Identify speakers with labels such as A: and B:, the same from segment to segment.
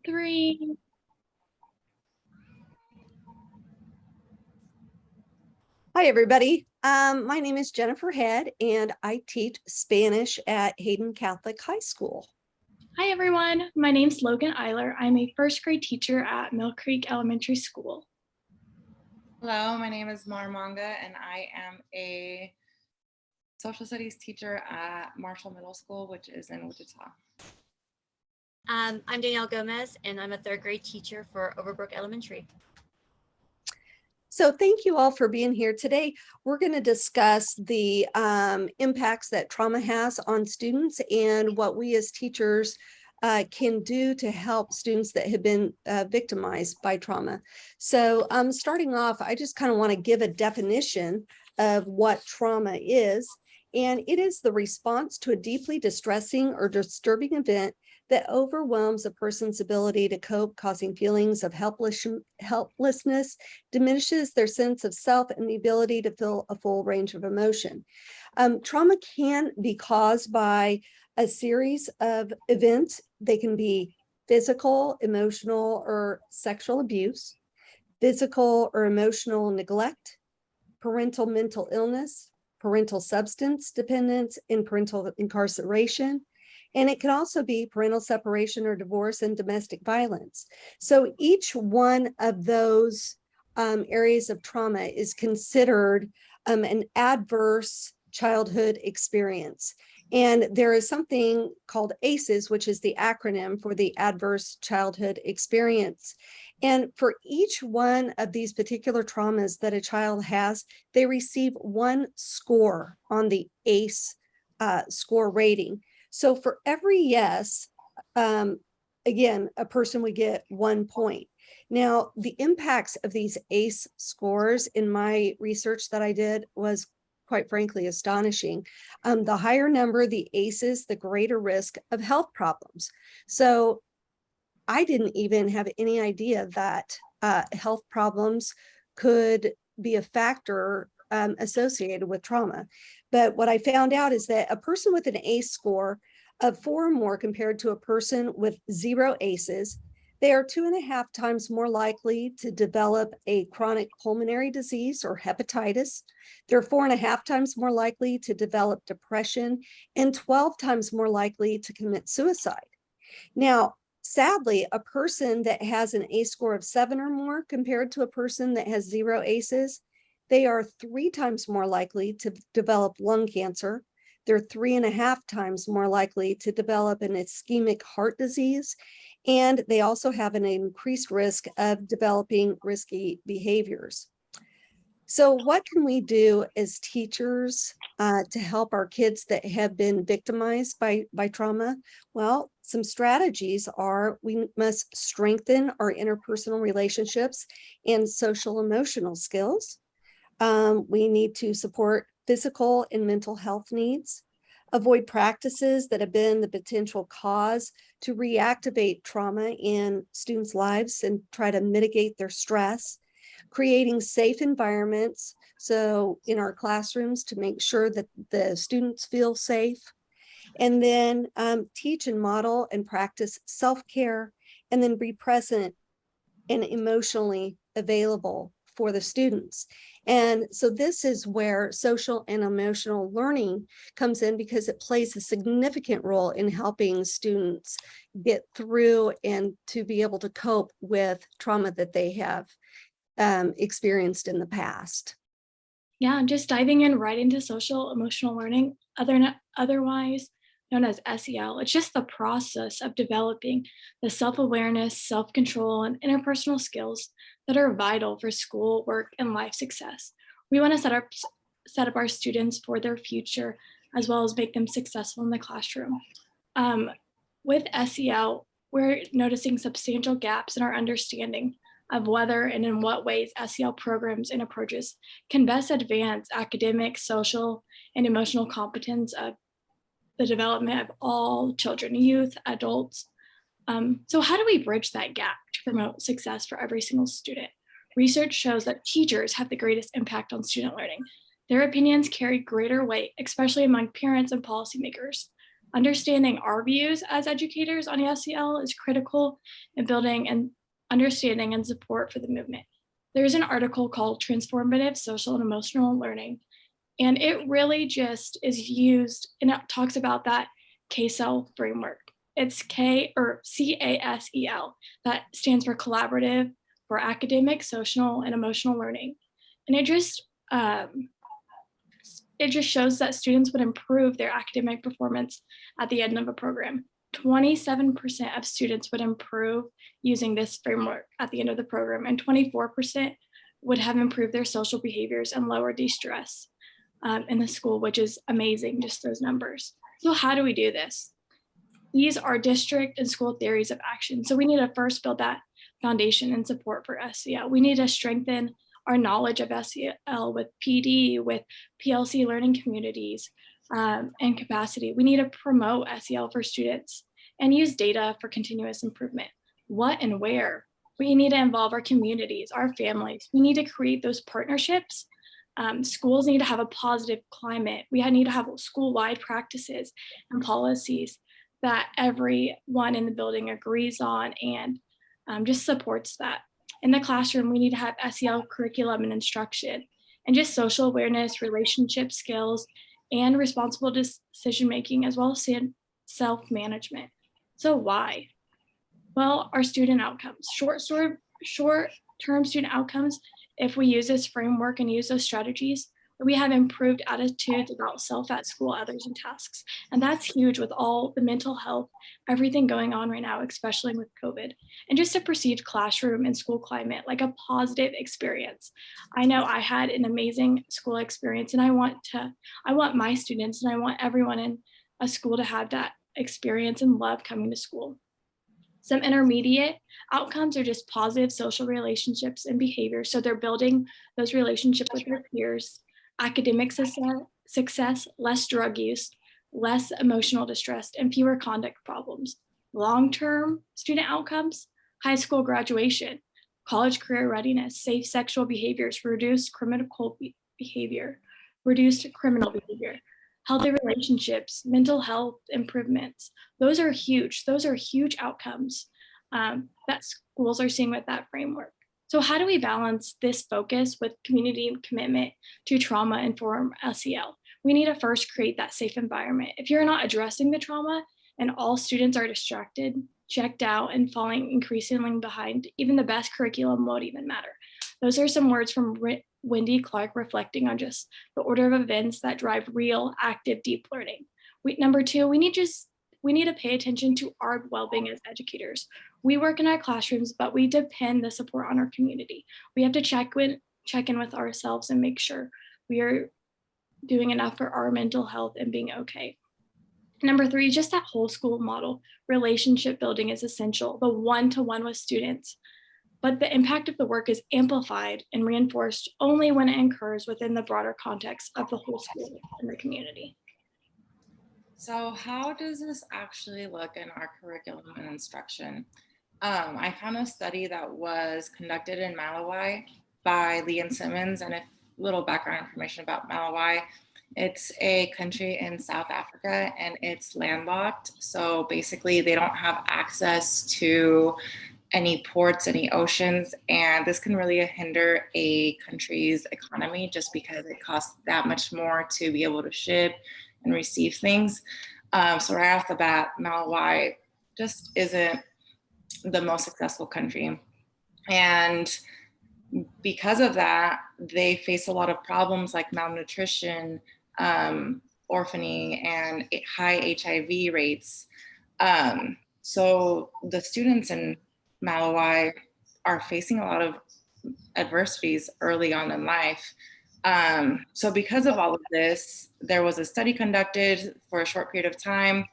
A: 3.
B: Hi, everybody. My name is Jennifer Head, and I teach Spanish at Hayden Catholic High School.
A: Hi, everyone. My name's Logan Eiler. I'm a first grade teacher at Mill Creek Elementary School.
C: Hello, my name is Mar Manga, and I am a social studies teacher at Marshall Middle School, which is in Wichita.
D: I'm Danielle Gomez, and I'm a third grade teacher for Overbrook Elementary.
B: So thank you all for being here today. We're going to discuss the impacts that trauma has on students and what we as teachers can do to help students that have been victimized by trauma. So starting off, I just kind of want to give a definition of what trauma is. And it is the response to a deeply distressing or disturbing event that overwhelms a person's ability to cope, causing feelings of helplessness, diminishes their sense of self and the ability to feel a full range of emotion. Trauma can be caused by a series of events. They can be physical, emotional, or sexual abuse, physical or emotional neglect, parental mental illness, parental substance dependence, and parental incarceration. And it can also be parental separation or divorce and domestic violence. So each one of those areas of trauma is considered an adverse childhood experience. And there is something called ACEs, which is the acronym for the adverse childhood experience. And for each one of these particular traumas that a child has, they receive one score on the ACE score rating. So for every yes, again, a person would get 1 point. Now, the impacts of these ACE scores in my research that I did was quite frankly astonishing. The higher number the ACEs, the greater risk of health problems. So I didn't even have any idea that health problems could be a factor associated with trauma. But what I found out is that a person with an ACE score of 4 or more compared to a person with 0 ACEs, they are 2.5 times more likely to develop a chronic pulmonary disease or hepatitis. They're 4.5 times more likely to develop depression and 12 times more likely to commit suicide. Now, sadly, a person that has an ACE score of 7 or more compared to a person that has 0 ACEs, they are 3 times more likely to develop lung cancer. They're 3.5 times more likely to develop an ischemic heart disease. And they also have an increased risk of developing risky behaviors. So what can we do as teachers to help our kids that have been victimized by trauma? Well, some strategies are we must strengthen our interpersonal relationships and social emotional skills. We need to support physical and mental health needs, avoid practices that have been the potential cause to reactivate trauma in students' lives and try to mitigate their stress, creating safe environments. So in our classrooms to make sure that the students feel safe, and then teach and model and practice self-care, and then be present and emotionally available for the students. And so this is where social and emotional learning comes in, because it plays a significant role in helping students get through and to be able to cope with trauma that they have experienced in the past.
A: Yeah, just diving in right into social emotional learning, otherwise known as SEL. It's just the process of developing the self-awareness, self-control, and interpersonal skills that are vital for school, work, and life success. We want to set up our students for their future, as well as make them successful in the classroom. With SEL, we're noticing substantial gaps in our understanding of whether and in what ways SEL programs and approaches can best advance academic, social, and emotional competence of the development of all children, youth, adults. So how do we bridge that gap to promote success for every single student? Research shows that teachers have the greatest impact on student learning. Their opinions carry greater weight, especially among parents and policymakers. Understanding our views as educators on SEL is critical in building and understanding and support for the movement. There's an article called Transformative Social and Emotional Learning, and it really just is used, and it talks about that CASEL framework. It's CASEL, that stands for Collaborative for Academic, Social, and Emotional Learning. And it just shows that students would improve their academic performance at the end of a program. 27% of students would improve using this framework at the end of the program, and 24% would have improved their social behaviors and lower de-stress in the school, which is amazing, just those numbers. So how do we do this? These are district and school theories of action. So we need to first build that foundation and support for SEL. We need to strengthen our knowledge of SEL with PD, with PLC learning communities, and capacity. We need to promote SEL for students and use data for continuous improvement. What and where? We need to involve our communities, our families. We need to create those partnerships. Schools need to have a positive climate. We need to have school-wide practices and policies that everyone in the building agrees on and just supports that. In the classroom, we need to have SEL curriculum and instruction, and just social awareness, relationship skills, and responsible decision-making, as well as self-management. So why? Well, our student outcomes, short-term student outcomes, if we use this framework and use those strategies, we have improved attitudes about self at school, others, and tasks. And that's huge with all the mental health, everything going on right now, especially with COVID. And just a perceived classroom and school climate, like a positive experience. I know I had an amazing school experience, and I want my students and I want everyone in a school to have that experience and love coming to school. Some intermediate outcomes are just positive social relationships and behavior. So they're building those relationships with their peers, academic success, less drug use, less emotional distress, and fewer conduct problems. Long-term student outcomes, high school graduation, college career readiness, safe sexual behaviors, reduced criminal behavior, healthy relationships, mental health improvements. Those are huge. Those are huge outcomes that schools are seeing with that framework. So how do we balance this focus with community commitment to trauma-informed SEL? We need to first create that safe environment. If you're not addressing the trauma and all students are distracted, checked out, and falling increasingly behind, even the best curriculum won't even matter. Those are some words from Wendy Clark reflecting on just the order of events that drive real, active, deep learning. Number two, we need to pay attention to our well-being as educators. We work in our classrooms, but we depend the support on our community. We have to check in with ourselves and make sure we are doing enough for our mental health and being okay. Number three, just that whole school model. Relationship building is essential, the one-to-one with students. But the impact of the work is amplified and reinforced only when it occurs within the broader context of the whole school and the community.
C: So how does this actually look in our curriculum and instruction? I found a study that was conducted in Malawi by Lee and Simmons, and a little background information about Malawi. It's a country in South Africa and it's landlocked. So basically they don't have access to any ports, any oceans, and this can really hinder a country's economy just because it costs that much more to be able to ship and receive things. So right off the bat, Malawi just isn't the most successful country. And because of that, they face a lot of problems like malnutrition, orphaning, and high HIV rates. So the students in Malawi are facing a lot of adversities early on in life. So because of all of this, there was a study conducted for a short period of time.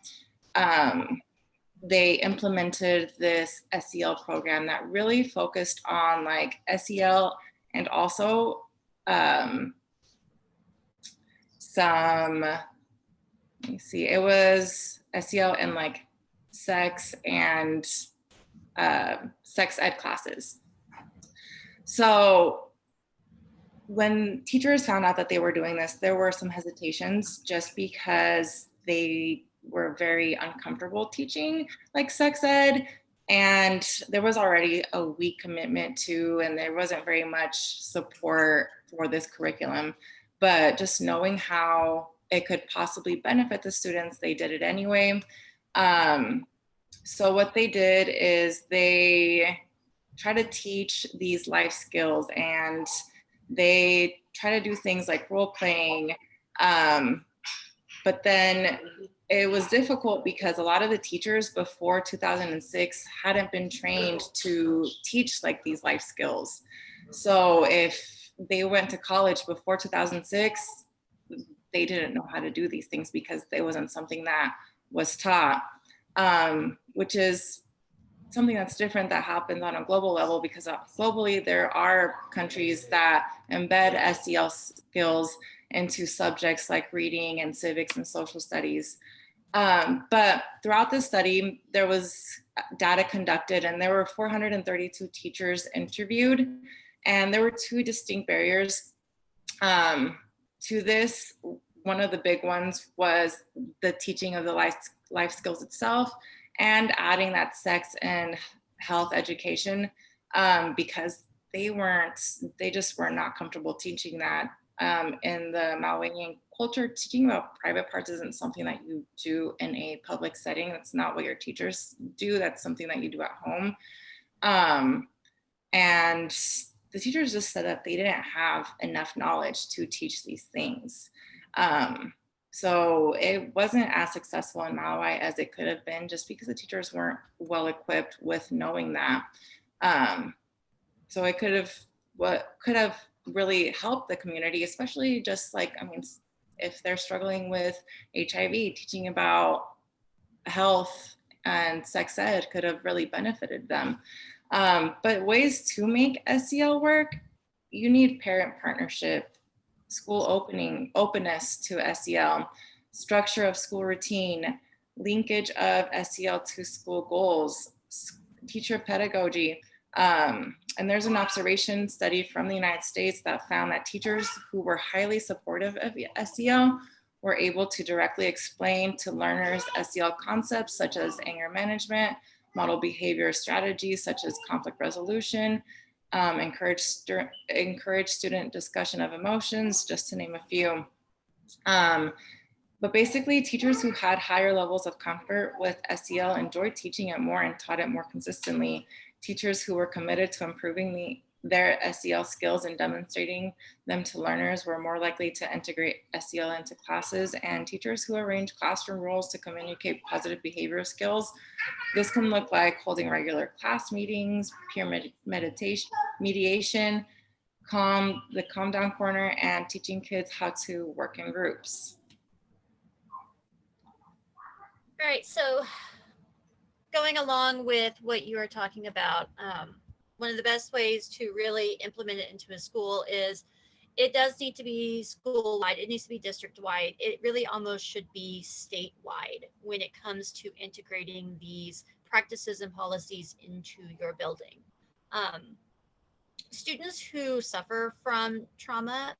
C: They implemented this SEL program that really focused on like SEL and also some, let me see, it was SEL and like sex and sex ed classes. So when teachers found out that they were doing this, there were some hesitations just because they were very uncomfortable teaching like sex ed. And there was already a weak commitment to, and there wasn't very much support for this curriculum. But just knowing how it could possibly benefit the students, they did it anyway. So what they did is they try to teach these life skills, and they try to do things like role playing. But then it was difficult because a lot of the teachers before 2006 hadn't been trained to teach like these life skills. So if they went to college before 2006, they didn't know how to do these things because it wasn't something that was taught, which is something that's different that happens on a global level, because globally there are countries that embed SEL skills into subjects like reading and civics and social studies. But throughout this study, there was data conducted, and there were 432 teachers interviewed, and there were two distinct barriers to this. One of the big ones was the teaching of the life skills itself, and adding that sex and health education, because they just were not comfortable teaching that. In the Malawian culture, teaching about private parts isn't something that you do in a public setting. That's not what your teachers do. That's something that you do at home. And the teachers just said that they didn't have enough knowledge to teach these things. So it wasn't as successful in Malawi as it could have been, just because the teachers weren't well equipped with knowing that. So it could have really helped the community, especially just like, I mean, if they're struggling with HIV, teaching about health and sex ed could have really benefited them. But ways to make SEL work, you need parent partnership, school openness to SEL, structure of school routine, linkage of SEL to school goals, teacher pedagogy. And there's an observation study from the United States that found that teachers who were highly supportive of SEL were able to directly explain to learners SEL concepts such as anger management, model behavior strategies such as conflict resolution, encourage student discussion of emotions, just to name a few. But basically, teachers who had higher levels of comfort with SEL enjoyed teaching it more and taught it more consistently. Teachers who were committed to improving their SEL skills and demonstrating them to learners were more likely to integrate SEL into classes, and teachers who arranged classroom rules to communicate positive behavioral skills. This can look like holding regular class meetings, peer mediation, the calm down corner, and teaching kids how to work in groups.
D: All right, so going along with what you are talking about, one of the best ways to really implement it into a school is it does need to be school-wide. It needs to be district-wide. It really almost should be statewide when it comes to integrating these practices and policies into your building. Students who suffer from trauma,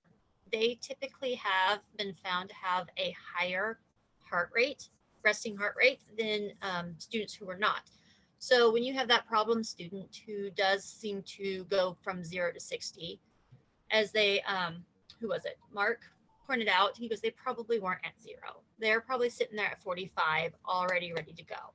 D: they typically have been found to have a higher heart rate, resting heart rate, than students who are not. So when you have that problem student who does seem to go from 0 to 60, as they, who was it? Mark pointed out, he goes, they probably weren't at 0. They're probably sitting there at 45, already ready to go.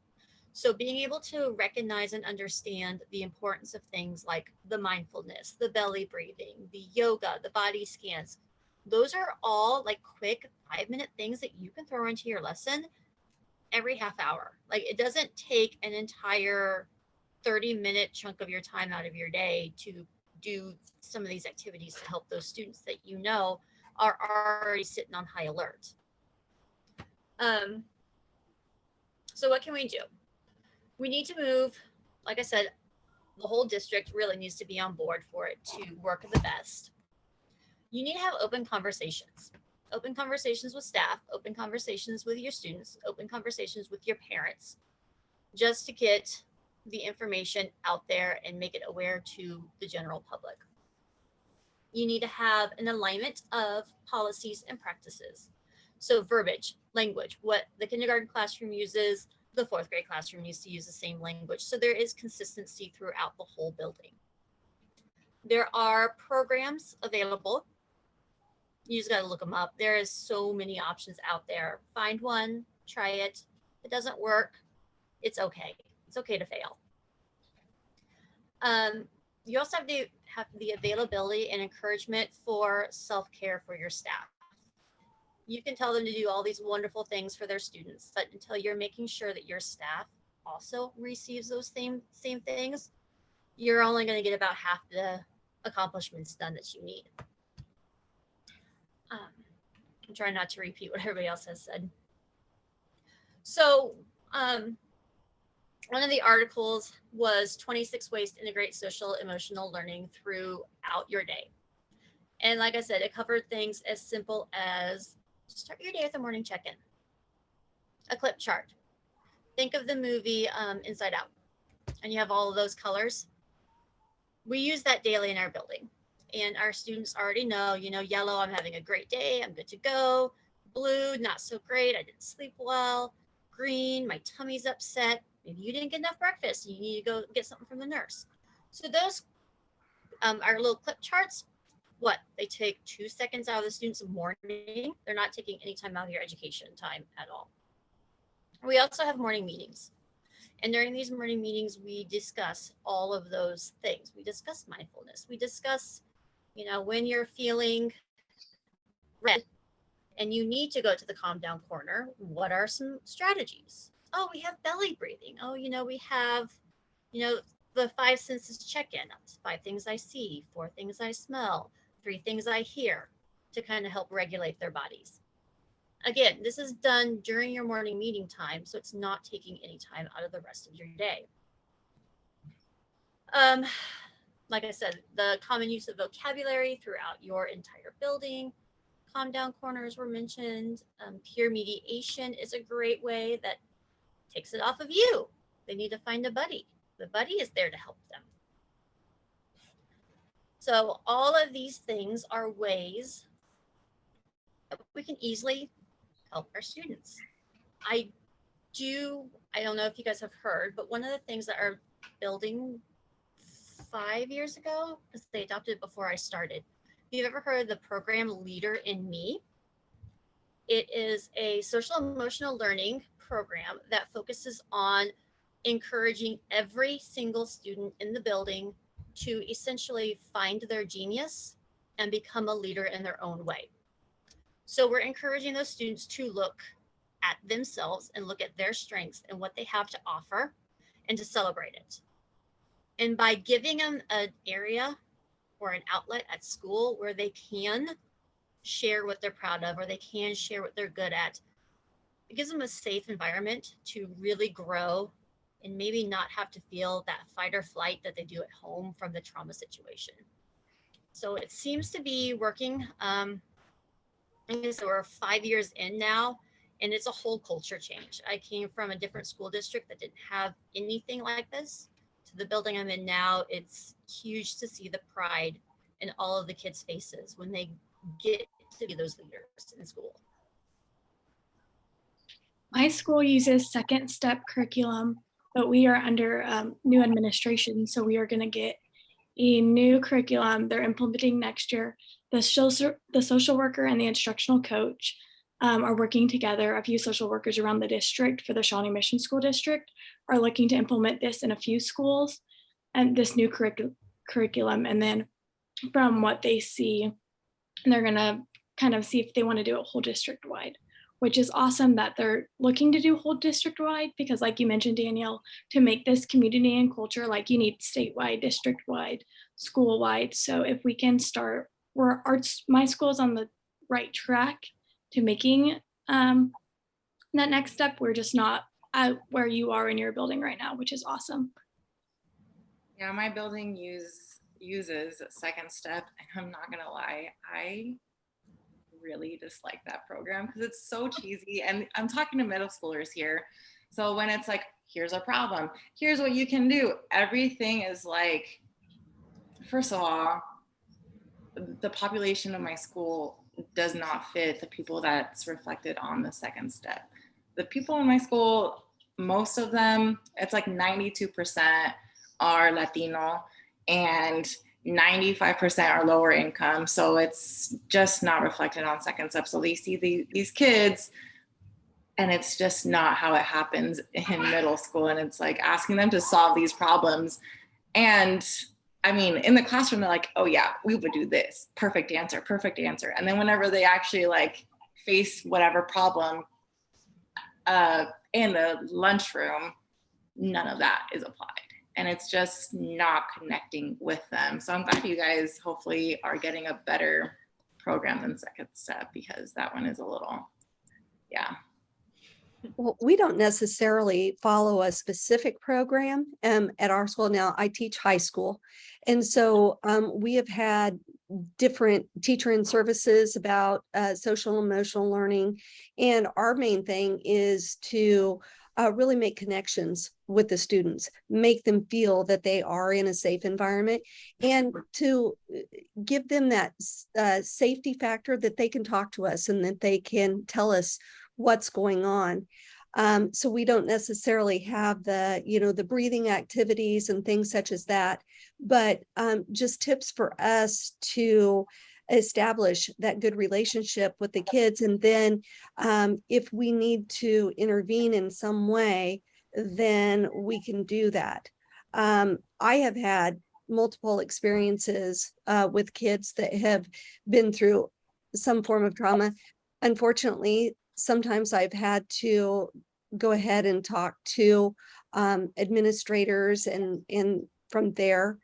D: So being able to recognize and understand the importance of things like the mindfulness, the belly breathing, the yoga, the body scans, those are all like quick 5-minute things that you can throw into your lesson every half hour. Like, it doesn't take an entire 30-minute chunk of your time out of your day to do some of these activities to help those students that you know are already sitting on high alert. So what can we do? We need to move, like I said, the whole district really needs to be on board for it to work the best. You need to have open conversations with staff, open conversations with your students, open conversations with your parents, just to get the information out there and make it aware to the general public. You need to have an alignment of policies and practices. So verbiage, language, what the kindergarten classroom uses, the fourth grade classroom needs to use the same language. So there is consistency throughout the whole building. There are programs available. You just got to look them up. There is so many options out there. Find one, try it. If it doesn't work, it's okay. It's okay to fail. You also have to have the availability and encouragement for self-care for your staff. You can tell them to do all these wonderful things for their students, but until you're making sure that your staff also receives those same things, you're only going to get about half the accomplishments done that you need. I'm trying not to repeat what everybody else has said. So one of the articles was 26 ways to integrate social emotional learning throughout your day. And like I said, it covered things as simple as start your day with a morning check-in, a clip chart. Think of the movie Inside Out, and you have all of those colors. We use that daily in our building, and our students already know, yellow, I'm having a great day, I'm good to go. Blue, not so great, I didn't sleep well. Green, my tummy's upset. Maybe you didn't get enough breakfast, you need to go get something from the nurse. So those our little clip charts, they take 2 seconds out of the student's morning. They're not taking any time out of your education time at all. We also have morning meetings. And during these morning meetings, we discuss all of those things. We discuss mindfulness. We discuss, when you're feeling red and you need to go to the calm down corner, what are some strategies? Oh, we have belly breathing. Oh, we have, the 5 senses check-in. 5 things I see, 4 things I smell, 3 things I hear, to kind of help regulate their bodies. Again, this is done during your morning meeting time, so it's not taking any time out of the rest of your day. Like I said, the common use of vocabulary throughout your entire building. Calm down corners were mentioned. Peer mediation is a great way that takes it off of you. They need to find a buddy. The buddy is there to help them. So all of these things are ways that we can easily help our students. I don't know if you guys have heard, but one of the things that our building 5 years ago, because they adopted it before I started. If you've ever heard of the program Leader in Me, it is a social emotional learning program that focuses on encouraging every single student in the building to essentially find their genius and become a leader in their own way. So we're encouraging those students to look at themselves and look at their strengths and what they have to offer and to celebrate it. And by giving them an area or an outlet at school where they can share what they're proud of, or they can share what they're good at, it gives them a safe environment to really grow and maybe not have to feel that fight or flight that they do at home from the trauma situation. So it seems to be working. So we're 5 years in now, and it's a whole culture change. I came from a different school district that didn't have anything like this. To the building I'm in now, it's huge to see the pride in all of the kids' faces when they get to be those leaders in school.
A: My school uses second step curriculum, but we are under new administration. So we are going to get a new curriculum they're implementing next year. The social worker and the instructional coach are working together. A few social workers around the district for the Shawnee Mission School District are looking to implement this in a few schools and this new curriculum. And then from what they see, they're going to kind of see if they want to do it whole district wide, which is awesome that they're looking to do whole district wide, because like you mentioned, Danielle, to make this community and culture, like you need statewide, district wide, school wide. So if we can start where my school is on the right track to making that next step, we're just not at where you are in your building right now, which is awesome.
C: Yeah, my building uses second step, and I'm not gonna lie, I really dislike that program because it's so cheesy. And I'm talking to middle schoolers here. So when it's like, here's a problem, here's what you can do, everything is like, first of all, the population of my school does not fit the people that's reflected on the second step. The people in my school, most of them, it's like 92% are Latino and 95% are lower income. So it's just not reflected on second step. So they see these kids and it's just not how it happens in middle school. And it's like asking them to solve these problems. And I mean, in the classroom, they're like, oh yeah, we would do this. Perfect answer, perfect answer. And then whenever they actually like face whatever problem in the lunchroom, none of that is applied. And it's just not connecting with them. So I'm glad you guys hopefully are getting a better program than second step, because that one is a little, yeah.
B: Well, we don't necessarily follow a specific program at our school. Now, I teach high school. And so we have had different teacher and services about social emotional learning. And our main thing is to really make connections with the students, make them feel that they are in a safe environment, and to give them that safety factor that they can talk to us and that they can tell us what's going on. So we don't necessarily have the, the breathing activities and things such as that, but just tips for us to establish that good relationship with the kids. And then if we need to intervene in some way, then we can do that. I have had multiple experiences with kids that have been through some form of trauma. Unfortunately, sometimes I've had to go ahead and talk to administrators, and from there,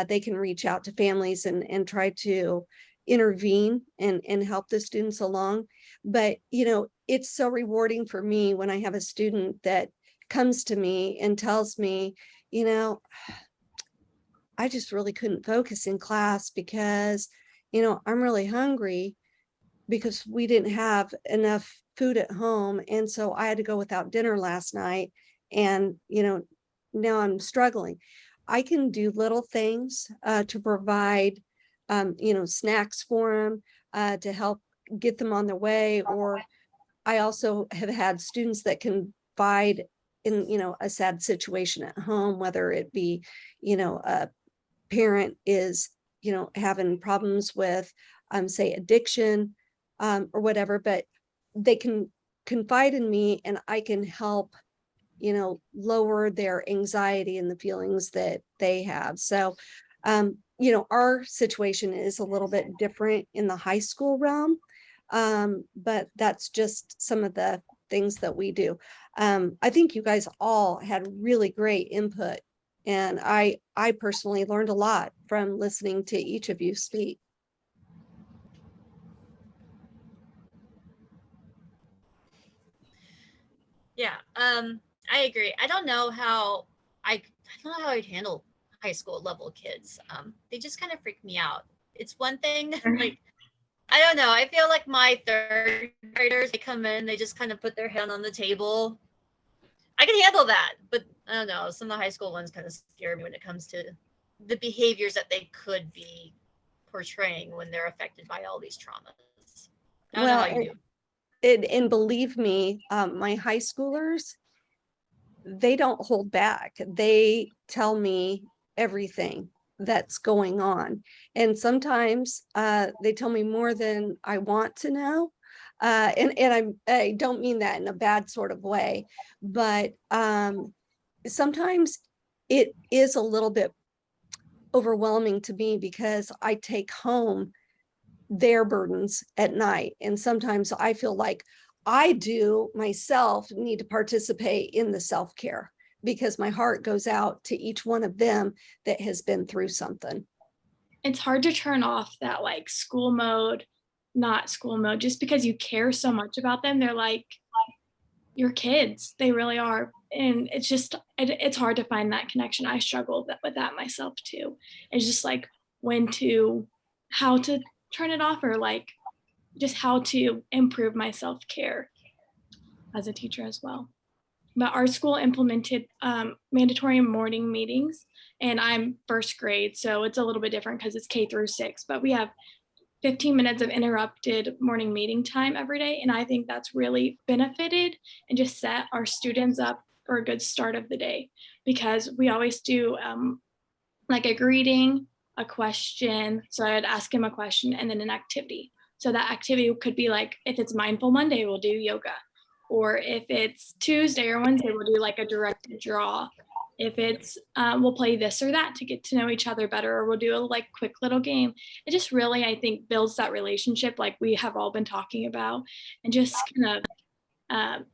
B: they can reach out to families and try to intervene and help the students along. But, it's so rewarding for me when I have a student that comes to me and tells me, I just really couldn't focus in class because, I'm really hungry, because we didn't have enough food at home. And so I had to go without dinner last night. And, now I'm struggling. I can do little things to provide, snacks for them to help get them on their way. Or I also have had students that confide in, a sad situation at home, whether it be, a parent is, having problems with, say, addiction, or whatever, but they can confide in me and I can help, lower their anxiety and the feelings that they have. So, our situation is a little bit different in the high school realm, but that's just some of the things that we do. I think you guys all had really great input, and I personally learned a lot from listening to each of you speak.
D: Yeah, I agree. I don't know how I don't know how I'd handle high school level kids. They just kind of freak me out. It's one thing, like, I don't know. I feel like my third graders, they come in, they just kind of put their hand on the table. I can handle that, but I don't know. Some of the high school ones kind of scare me when it comes to the behaviors that they could be portraying when they're affected by all these traumas. I don't know how you do.
B: And believe me, my high schoolers, they don't hold back. They tell me everything that's going on. And sometimes they tell me more than I want to know. And I don't mean that in a bad sort of way, but sometimes it is a little bit overwhelming to me, because I take home their burdens at night. And sometimes I feel like I do myself need to participate in the self-care, because my heart goes out to each one of them that has been through something.
A: It's hard to turn off that like school mode, not school mode, just because you care so much about them. They're like your kids. They really are. And it's just, it's hard to find that connection. I struggle with that myself too. It's just like how to turn it off, or like just how to improve my self-care as a teacher as well. But our school implemented mandatory morning meetings, and I'm first grade, so it's a little bit different because it's K through 6, but we have 15 minutes of interrupted morning meeting time every day. And I think that's really benefited and just set our students up for a good start of the day, because we always do like a greeting, a question. So I'd ask him a question and then an activity. So that activity could be like, if it's Mindful Monday, we'll do yoga. Or if it's Tuesday or Wednesday, we'll do like a directed draw. If it's, we'll play this or that to get to know each other better, or we'll do a like quick little game. It just really, I think, builds that relationship like we have all been talking about, and just kind of,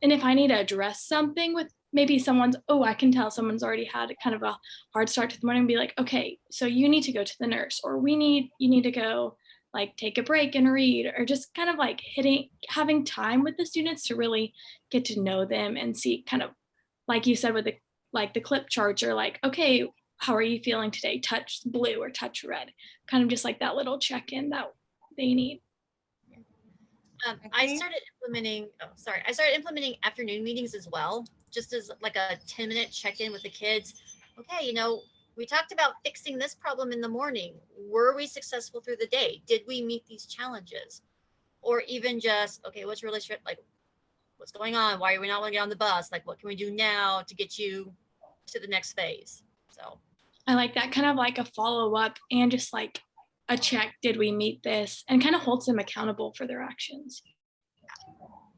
A: and if I need to address something with maybe I can tell someone's already had kind of a hard start to the morning, and be like, okay, so you need to go to the nurse, or you need to go like take a break and read, or just kind of like having time with the students to really get to know them and see kind of, like you said, with the clip charts, or like, okay, how are you feeling today? Touch blue or touch red, kind of just like that little check-in that they need.
D: I started implementing afternoon meetings as well, just as like a 10-minute check-in with the kids. Okay, we talked about fixing this problem in the morning. Were we successful through the day? Did we meet these challenges? Or even just, okay, what's really like, what's going on? Why are we not want to get on the bus? Like, what can we do now to get you to the next phase? So
A: I like that, kind of like a follow-up and just like a check, did we meet this, and kind of holds them accountable for their actions.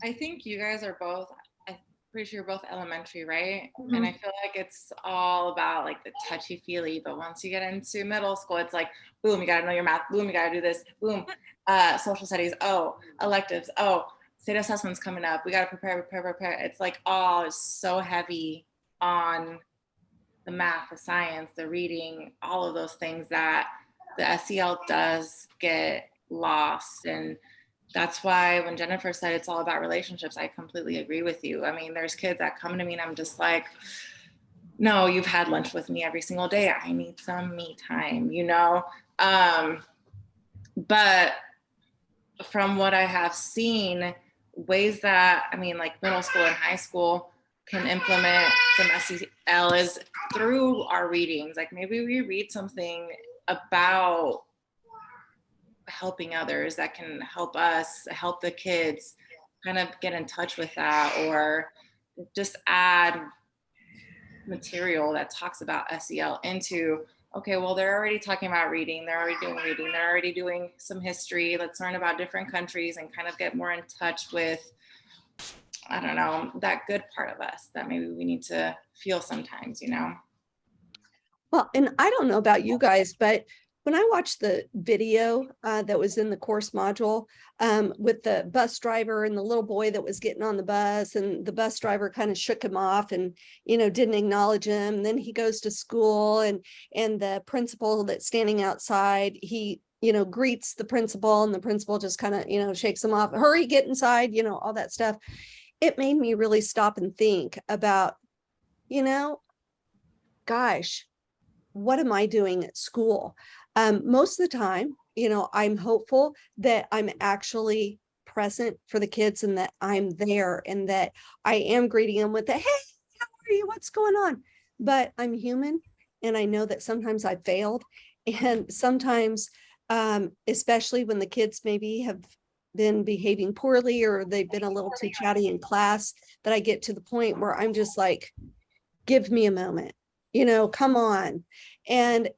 C: I think you guys are both, I'm pretty sure you're both elementary, right?
A: Mhm.
C: And I feel like it's all about like the touchy-feely, but once you get into middle school, it's like, boom, you gotta know your math, boom, you gotta do this, boom, social studies, oh, electives, oh, state assessment's coming up, we gotta prepare. It's like, oh, it's so heavy on the math, the science, the reading, all of those things that the SEL does get lost. And that's why when Jennifer said it's all about relationships, I completely agree with you. I mean, there's kids that come to me and I'm just like, no, you've had lunch with me every single day. I need some me time, But from what I have seen, ways that, I mean, like middle school and high school can implement some SEL is through our readings. Like maybe we read something about helping others that can help us help the kids kind of get in touch with that, or just add material that talks about SEL into, okay, well, they're already talking about reading, they're already doing some history, let's learn about different countries and kind of get more in touch with, I don't know, that good part of us that maybe we need to feel sometimes,
B: Well, and I don't know about you guys, but when I watched the video that was in the course module with the bus driver and the little boy that was getting on the bus, and the bus driver kind of shook him off and, didn't acknowledge him. And then he goes to school, and the principal that's standing outside, he, greets the principal, and the principal just kind of, shakes him off, hurry, get inside, all that stuff. It made me really stop and think about, gosh, what am I doing at school? Most of the time, I'm hopeful that I'm actually present for the kids, and that I'm there, and that I am greeting them with the, hey, how are you? What's going on? But I'm human, and I know that sometimes I failed. And sometimes, especially when the kids maybe have been behaving poorly, or they've been a little too chatty in class, that I get to the point where I'm just like, give me a moment, come on. And,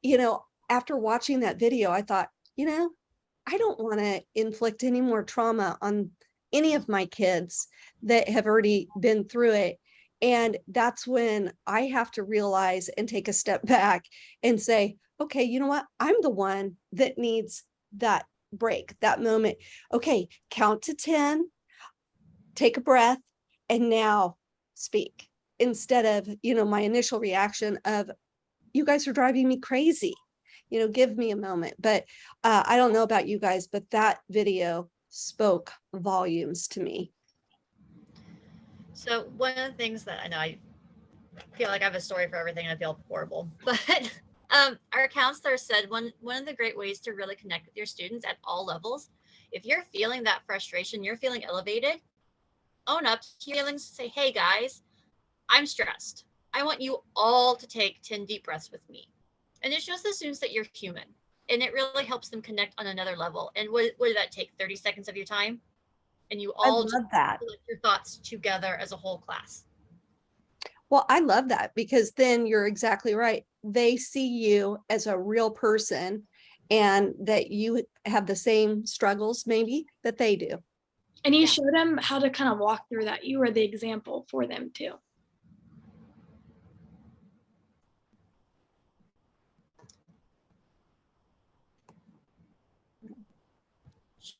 B: after watching that video, I thought, I don't want to inflict any more trauma on any of my kids that have already been through it. And that's when I have to realize and take a step back and say, okay, you know what? I'm the one that needs that break, that moment. Okay, count to 10, take a breath, and now speak, instead of, my initial reaction of, you guys are driving me crazy, give me a moment. But I don't know about you guys, but that video spoke volumes to me.
D: So one of the things that I know, I feel like I have a story for everything, and I feel horrible, but our counselor said one of the great ways to really connect with your students at all levels, if you're feeling that frustration, you're feeling elevated, own up to your feelings, say, hey guys, I'm stressed. I want you all to take 10 deep breaths with me. And it shows the students that you're human. and it really helps them connect on another level. And what did that take? 30 seconds of your time? And you
B: I
D: all just
B: love that.
D: put your thoughts together as a whole class.
B: Well, I love that because then you're exactly right. They see you as a real person and that you have the same struggles maybe that they do.
A: And you
D: Yeah.
A: show them how to kind of walk through that. You were the example for them too.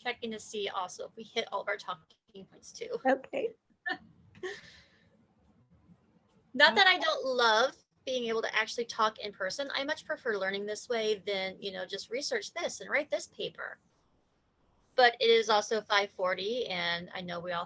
D: Checking to see also if we hit all of our talking points too.
B: Okay.
D: Not that I don't love being able to actually talk in person. I much prefer learning this way than, just research this and write this paper. But it is also 5:40, and I know we all